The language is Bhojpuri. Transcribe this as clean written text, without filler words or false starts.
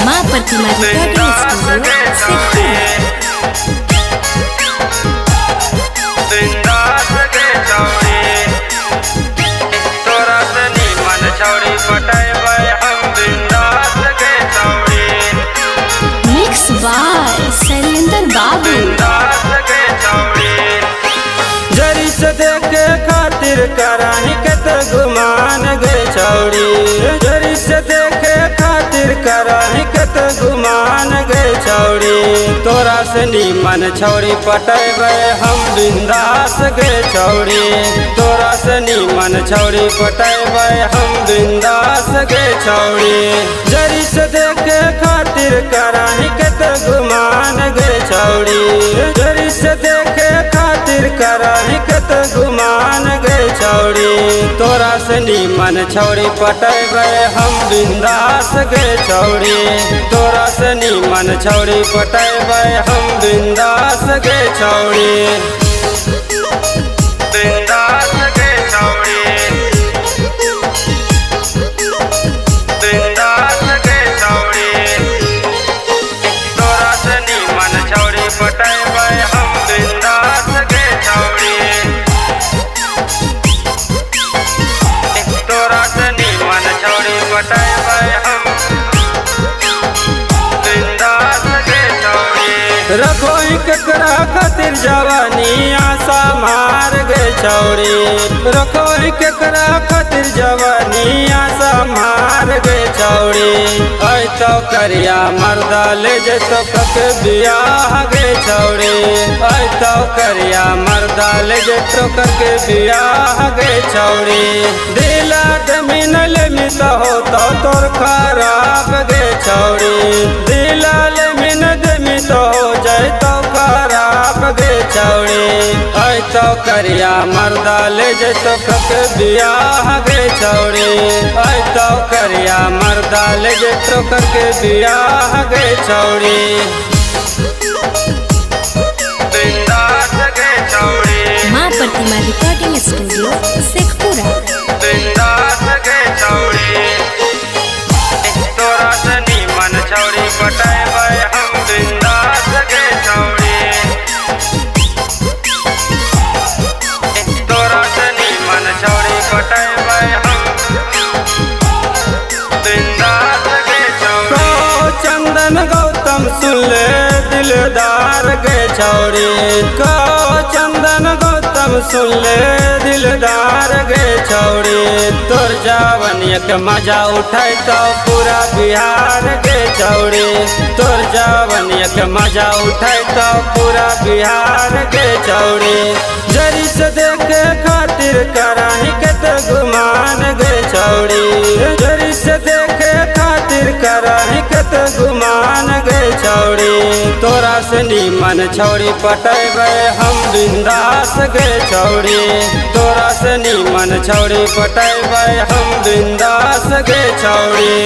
माँ Pratima recording studio mix by Shailendra Babu. जरी से देखे खातिर कराही के तो गुमान गए छौड़ी, जरी से देखे खातिर कराही के तो गुमान गए छौड़ी। तोरा से नीमन छौड़ी पटेबे हम बिंदास गए छौड़ी, तोरा से नीमन छौड़ी पटेबे हम बिंदास गए छौड़ी। जरी से देखे खातिर कराही के तो गुमान गए छौड़ी, जरी से देखे खातिर कराही के तो गुमान गए छौड़ी। तोरा से नीमन छौड़ी पटेबे हम बिंदास गए छौड़ी, तोरा से नीमन छौड़ी पटेबे हम बिंदास गए छौड़ी, बिंदास गए छौड़ी, बिंदास गए छौड़ी। तोरा से नीमन छौड़ी पटेबे हम बिंदास गए छौड़ी, तोरा से नीमन छौड़ी पटेबे हम बिंदास गए छौड़ी। रखो केकरा खातिर जवानी आशा मार गए छौड़ी, रखो केकरा खातिर जवानी आशा मार गए छौड़ी। ऐ तो करिया मर्दा ले जतो कक बियाह गए छौड़ी, ऐ तो करिया मर्दा ले जतो कक बियाह गए छौड़ी। दिला जमीन लेमी तो हो तो तोर खराब गए छौड़ी, दिला लेमिन देमी तो हो जाए तो खराब गए छौड़ी। ऐ तो करिया मर्दा ले जतो कक बियाह गए छौड़ी, ऐ तो करिया मर्दा ले जतो कक बियाह गए छौड़ी, बिंदास गए छौड़ी। माँ प्रतिमा रिकॉर्डिंग स्टूडियो शेखपुरा। बिंदास गए छौड़ी, तोरा से नीमन छौड़ी पटेबे हम बिंदास गए छौड़ी, तोरा से नीमन छौड़ी पटेबे हम बिंदास गए छौड़ी। चंदन गौतम सुन ले दिलदार गए छौड़ी, को चंदन गौतम सुन ले दिलदार गए छौड़ी। तोर जवानी के मजा उठाई तो पूरा बिहार गए छौड़ी, तोर जवानी के मजा उठाई तो पूरा बिहार गए छौड़ी। जरी से देखे खातिर कराही के तो गुमान गए छौड़ी, जरी से देखे खातिर कराही के तो गुमान गए छौड़ी। तोरा से नीमन छौड़ी पटेबे हम बिंदास गए छौड़ी, तोरा से नीमन छौड़ी पटेबे हम बिंदास गए छौड़ी।